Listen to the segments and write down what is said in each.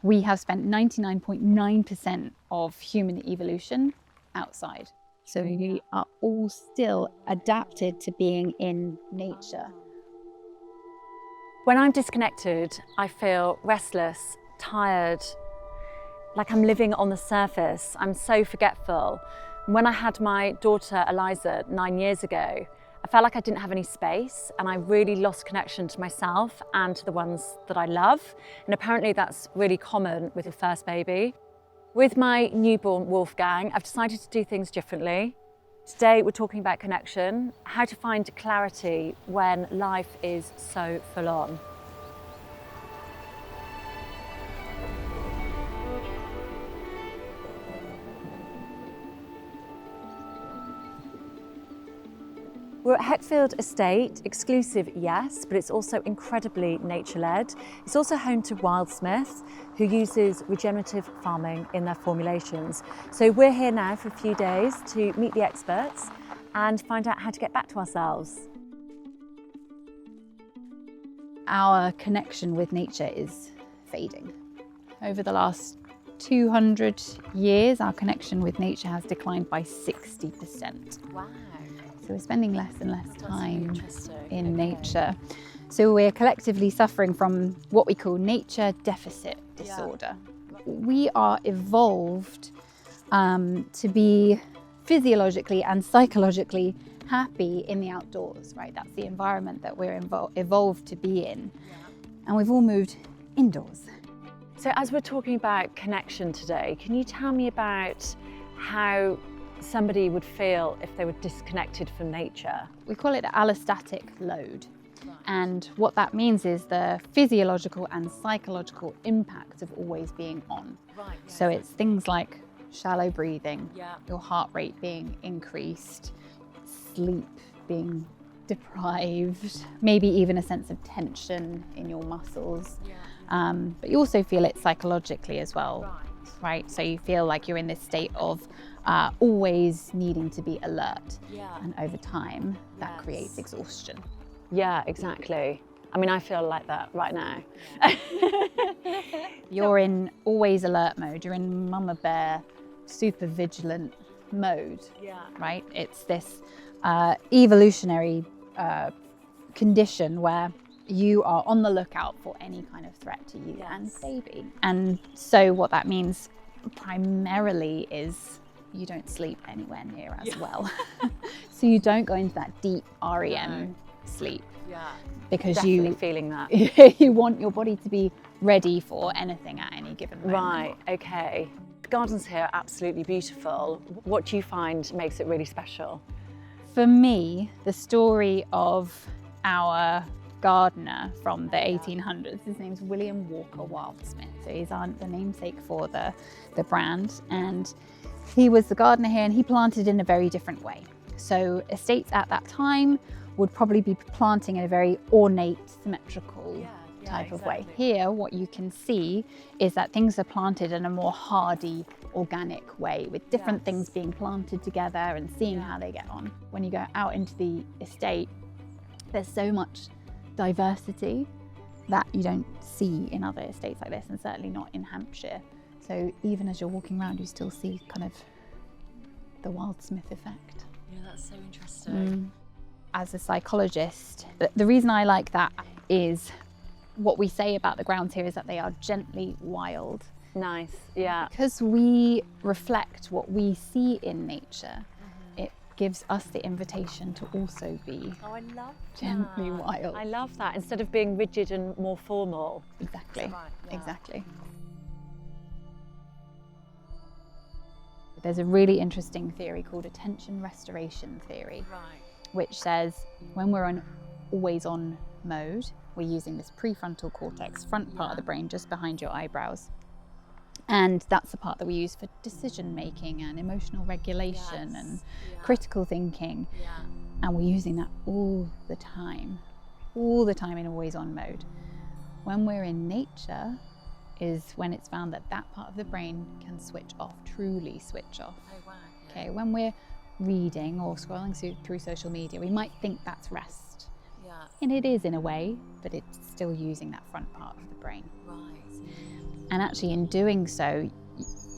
We have spent 99.9% of human evolution outside. So we are all still adapted to being in nature. When I'm disconnected, I feel restless, tired, like I'm living on the surface. I'm so forgetful. When I had my daughter Eliza 9 years ago, I felt like I didn't have any space, and I really lost connection to myself and to the ones that I love. And apparently that's really common with a first baby. With my newborn Wolfgang, I've decided to do things differently. Today we're talking about connection, how to find clarity when life is so full on. We're at Heckfield Estate, exclusive, yes, but it's also incredibly nature-led. It's also home to Wildsmith, who uses regenerative farming in their formulations. So we're here now for a few days to meet the experts and find out how to get back to ourselves. Our connection with nature is fading. Over the last 200 years, our connection with nature has declined by 60%. Wow. So we're spending less and less time in nature. So we're collectively suffering from what we call nature deficit disorder. Yeah. We are evolved to be physiologically and psychologically happy in the outdoors, right? That's the environment that we're evolved to be in. Yeah. And we've all moved indoors. So as we're talking about connection today, can you tell me about how somebody would feel if they were disconnected from nature? We call it allostatic load. Right. And what that means is the physiological and psychological impact of always being on. Right, yes. So it's things like shallow breathing, your heart rate being increased, sleep being deprived, maybe even a sense of tension in your muscles. Yeah. But you also feel it psychologically as well, right? So you feel like you're in this state of always needing to be alert. Yeah. And over time, that creates exhaustion. Yeah, exactly. I mean, I feel like that right now. You're in always alert mode. You're in mama bear, super vigilant mode, right? It's this evolutionary condition where you are on the lookout for any kind of threat to you and baby. And so what that means primarily is you don't sleep anywhere near as well. So you don't go into that deep REM sleep. Yeah. Because definitely feeling that. You want your body to be ready for anything at any given moment. Right, okay. The gardens here are absolutely beautiful. What do you find makes it really special? For me, the story of our gardener from the 1800s, his name's William Walker Wildsmith. So he's the namesake for the brand. And he was the gardener here, and he planted in a very different way. So estates at that time would probably be planting in a very ornate, symmetrical type of way. Here, what you can see is that things are planted in a more hardy, organic way, with different things being planted together and seeing how they get on. When you go out into the estate, there's so much diversity that you don't see in other estates like this, and certainly not in Hampshire. So even as you're walking around, you still see kind of the Wildsmith effect. Yeah, that's so interesting. As a psychologist, the reason I like that is what we say about the grounds here is that they are gently wild. Nice, yeah. Because we reflect what we see in nature, it gives us the invitation to also be gently wild. I love that, instead of being rigid and more formal. Exactly, exactly. There's a really interesting theory called attention restoration theory, which says when we're on always on mode, we're using this prefrontal cortex, front part of the brain just behind your eyebrows. And that's the part that we use for decision making and emotional regulation and critical thinking. And we're using that all the time in always on mode. When we're in nature is when it's found that that part of the brain can switch off, truly switch off. Oh, wow. Okay, when we're reading or scrolling through social media, we might think that's rest. And it is in a way, but it's still using that front part of the brain. Right. And actually in doing so,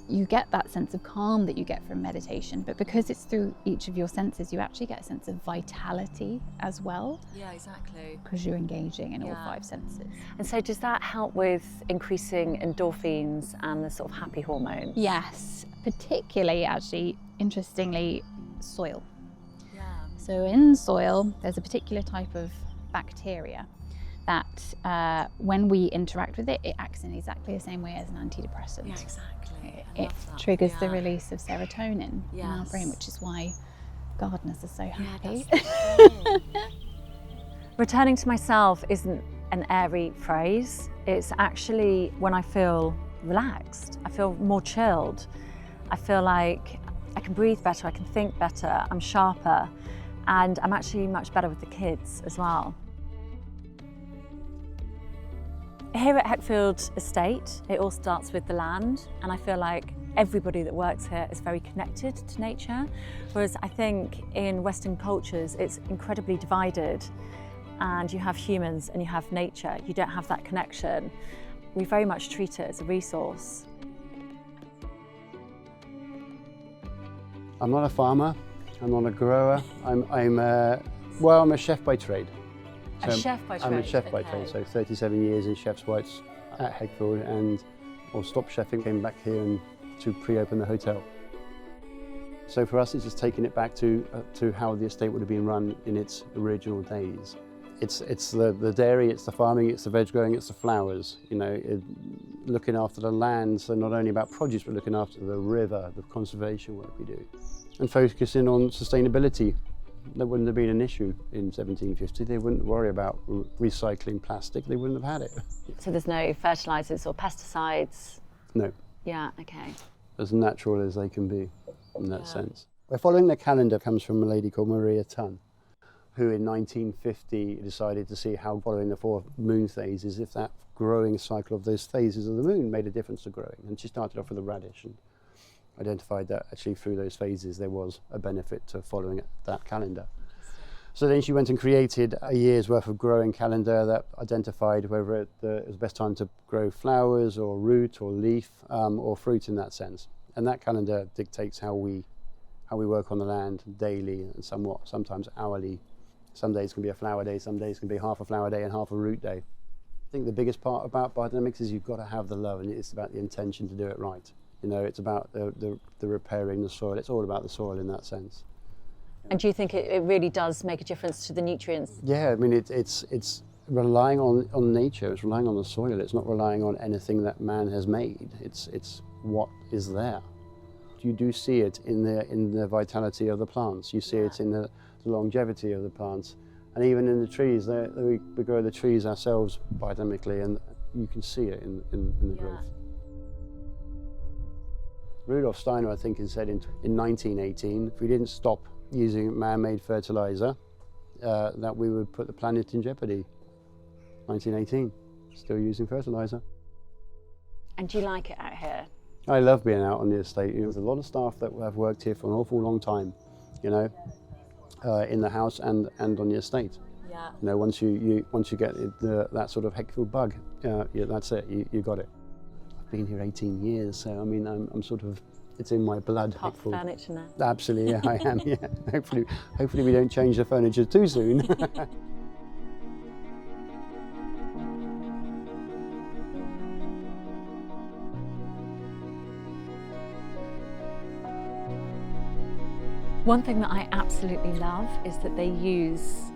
you get that sense of calm that you get from meditation, but because it's through each of your senses, you actually get a sense of vitality as well. Yeah, exactly. Because you're engaging in all 5 senses. And so does that help with increasing endorphins and the sort of happy hormones? Yes, particularly actually, interestingly, soil. Yeah. So in soil, there's a particular type of bacteria that when we interact with it, it acts in exactly the same way as an antidepressant. Yeah, exactly. It triggers the release of serotonin in our brain, which is why gardeners are so happy. Returning to myself isn't an airy phrase. It's actually when I feel relaxed, I feel more chilled. I feel like I can breathe better, I can think better, I'm sharper, and I'm actually much better with the kids as well. Here at Heckfield Estate, it all starts with the land, and I feel like everybody that works here is very connected to nature, whereas I think in Western cultures it's incredibly divided, and you have humans and you have nature. You don't have that connection. We very much treat it as a resource. I'm not a farmer, I'm not a grower, I'm a chef by trade. So a chef by trade? I'm a chef by trade, so 37 years in chef's whites at Heckfield, and stopped chefing, came back here and to pre-open the hotel. So for us, it's just taking it back to how the estate would have been run in its original days. It's the dairy, it's the farming, it's the veg growing, it's the flowers, looking after the land, so not only about produce, but looking after the river, the conservation work we do, and focusing on sustainability. That wouldn't have been an issue in 1750. They wouldn't worry about recycling plastic. They wouldn't have had it. So there's no fertilisers or pesticides? No. Yeah, okay. As natural as they can be in that sense. We're following the calendar comes from a lady called Maria Tunn, who in 1950 decided to see how following the 4 moon phases, if that growing cycle of those phases of the moon made a difference to growing. And she started off with a radish and identified that actually through those phases there was a benefit to following that calendar. So then she went and created a year's worth of growing calendar that identified whether it was the best time to grow flowers or root or leaf or fruit in that sense. And that calendar dictates how we work on the land daily and sometimes hourly. Some days can be a flower day, some days can be half a flower day and half a root day. I think the biggest part about biodynamics is you've got to have the love, and it's about the intention to do it right. It's about the repairing the soil. It's all about the soil in that sense. And do you think it really does make a difference to the nutrients? Yeah, I mean, it's relying on nature. It's relying on the soil. It's not relying on anything that man has made. It's what is there. You do see it in the vitality of the plants. You see it in the longevity of the plants, and even in the trees. We grow the trees ourselves biodynamically, and you can see it in the growth. Rudolf Steiner, I think, had said in 1918, if we didn't stop using man-made fertilizer, that we would put the planet in jeopardy. 1918, still using fertilizer. And do you like it out here? I love being out on the estate. There's a lot of staff that have worked here for an awful long time, in the house and on the estate. Yeah. Once you get that sort of Heckfield bug, that's it. You got it. Been here 18 years, so I mean, I'm sort of, it's in my blood. Hot furniture now. Absolutely, yeah, I am. Yeah, hopefully we don't change the furniture too soon. One thing that I absolutely love is that they use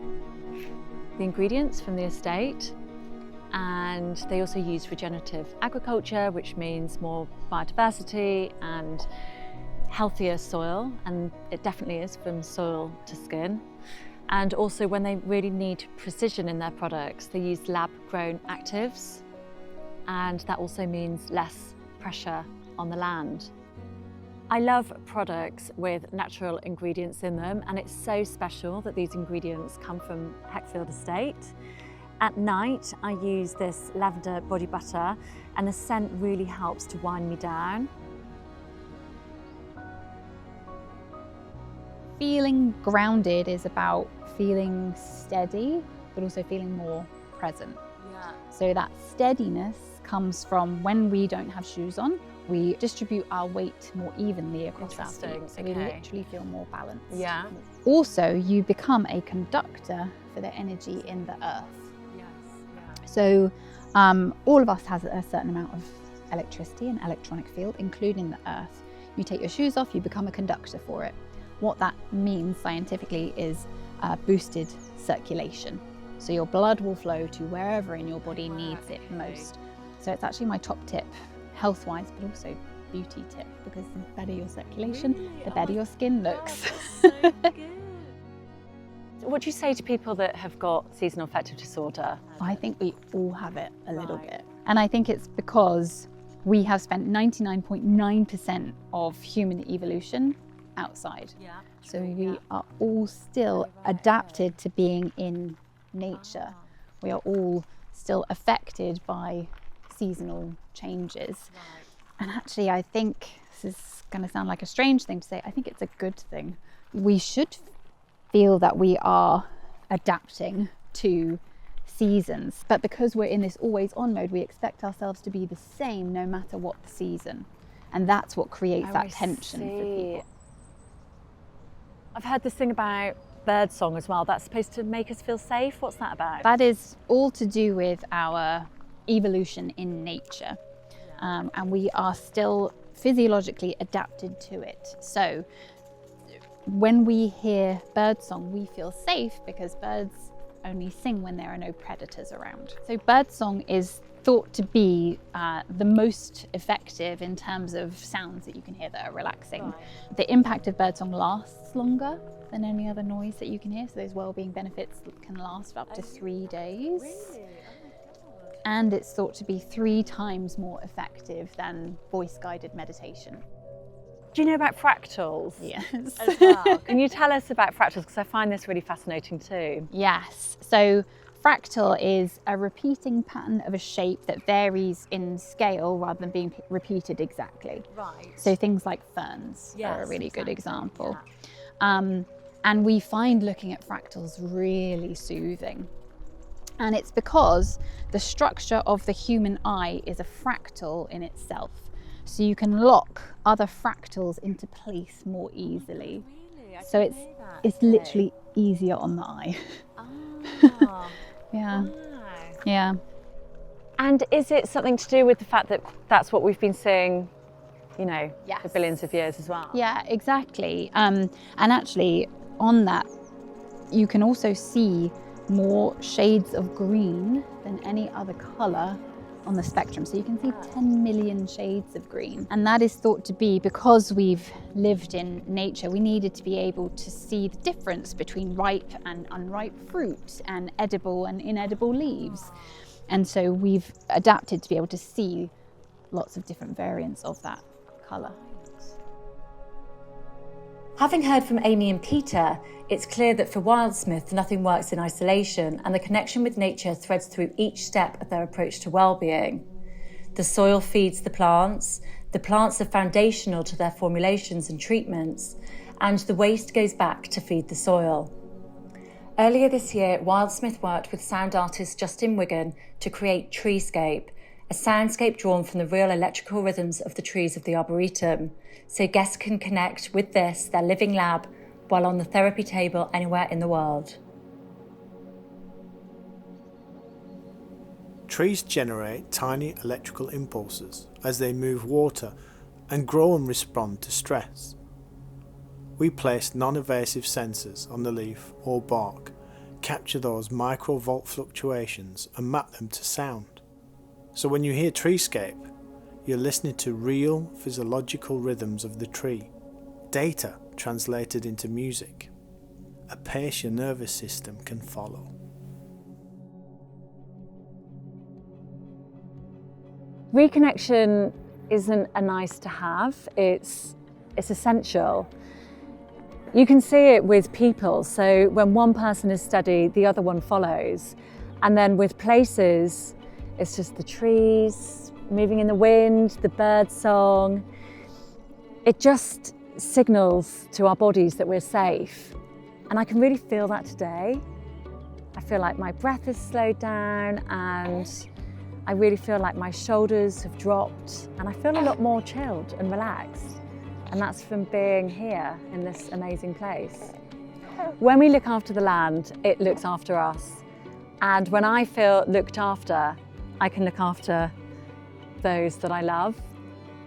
the ingredients from the estate. And they also use regenerative agriculture, which means more biodiversity and healthier soil, and it definitely is from soil to skin. And also when they really need precision in their products, they use lab-grown actives, and that also means less pressure on the land. I love products with natural ingredients in them, and it's so special that these ingredients come from Heckfield Estate. At night, I use this lavender body butter, and the scent really helps to wind me down. Feeling grounded is about feeling steady, but also feeling more present. Yeah. So that steadiness comes from when we don't have shoes on, we distribute our weight more evenly across our feet. So we literally feel more balanced. Yeah. Also, you become a conductor for the energy in the earth. Yes. Yeah. So all of us has a certain amount of electricity and electronic field, including the earth. You take your shoes off, you become a conductor for it. What that means scientifically is boosted circulation. So your blood will flow to wherever in your body needs it most. So it's actually my top tip, health-wise, but also beauty tip, because the better your circulation, the better your skin looks. So good. What do you say to people that have got seasonal affective disorder? I think we all have it a little bit. And I think it's because we have spent 99.9% of human evolution outside. Yeah. So we are all still adapted to being in nature. We are all still affected by seasonal changes. And actually, I think, this is going to sound like a strange thing to say, I think it's a good thing. We should feel that we are adapting to seasons, but because we're in this always on mode, we expect ourselves to be the same no matter what the season. And that's what creates that tension for people. I've heard this thing about birdsong as well. That's supposed to make us feel safe. What's that about? That is all to do with our evolution in nature. And we are still physiologically adapted to it. So when we hear birdsong, we feel safe because birds only sing when there are no predators around. So birdsong is thought to be the most effective in terms of sounds that you can hear that are relaxing. Right. The impact of birdsong lasts longer than any other noise that you can hear. So those well-being benefits can last for up to 3 days. Really? And it's thought to be 3 times more effective than voice-guided meditation. Do you know about fractals? Yes. As well? Can you tell us about fractals? Because I find this really fascinating too. Yes. So fractal is a repeating pattern of a shape that varies in scale rather than being repeated exactly. Right. So things like ferns are a really good example. Yeah. And we find looking at fractals really soothing. And it's because the structure of the human eye is a fractal in itself. So you can lock other fractals into place more easily. Really? So it's literally easier on the eye. Ah, Yeah. wow. Yeah. And is it something to do with the fact that that's what we've been seeing, you know, for billions of years as well? Yeah, exactly. And actually on that, you can also see more shades of green than any other colour on the spectrum. So you can see 10 million shades of green. And that is thought to be because we've lived in nature, we needed to be able to see the difference between ripe and unripe fruit and edible and inedible leaves. And so we've adapted to be able to see lots of different variants of that colour. Having heard from Amy and Peter, it's clear that for Wildsmith, nothing works in isolation, and the connection with nature threads through each step of their approach to well-being. The soil feeds the plants are foundational to their formulations and treatments, and the waste goes back to feed the soil. Earlier this year, Wildsmith worked with sound artist Justin Wigan to create Treescape, a soundscape drawn from the real electrical rhythms of the trees of the Arboretum, so guests can connect with this, their living lab, while on the therapy table anywhere in the world. Trees generate tiny electrical impulses as they move water and grow and respond to stress. We place non-invasive sensors on the leaf or bark, capture those microvolt fluctuations and map them to sound. So when you hear Treescape, you're listening to real physiological rhythms of the tree, data translated into music, a pace your nervous system can follow. Reconnection isn't a nice to have, it's essential. You can see it with people, so when one person is steady, the other one follows. And then with places, it's just the trees, moving in the wind, the bird song. It just signals to our bodies that we're safe. And I can really feel that today. I feel like my breath has slowed down and I really feel like my shoulders have dropped and I feel a lot more chilled and relaxed. And that's from being here in this amazing place. When we look after the land, it looks after us. And when I feel looked after, I can look after those that I love.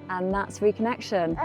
And that's reconnection.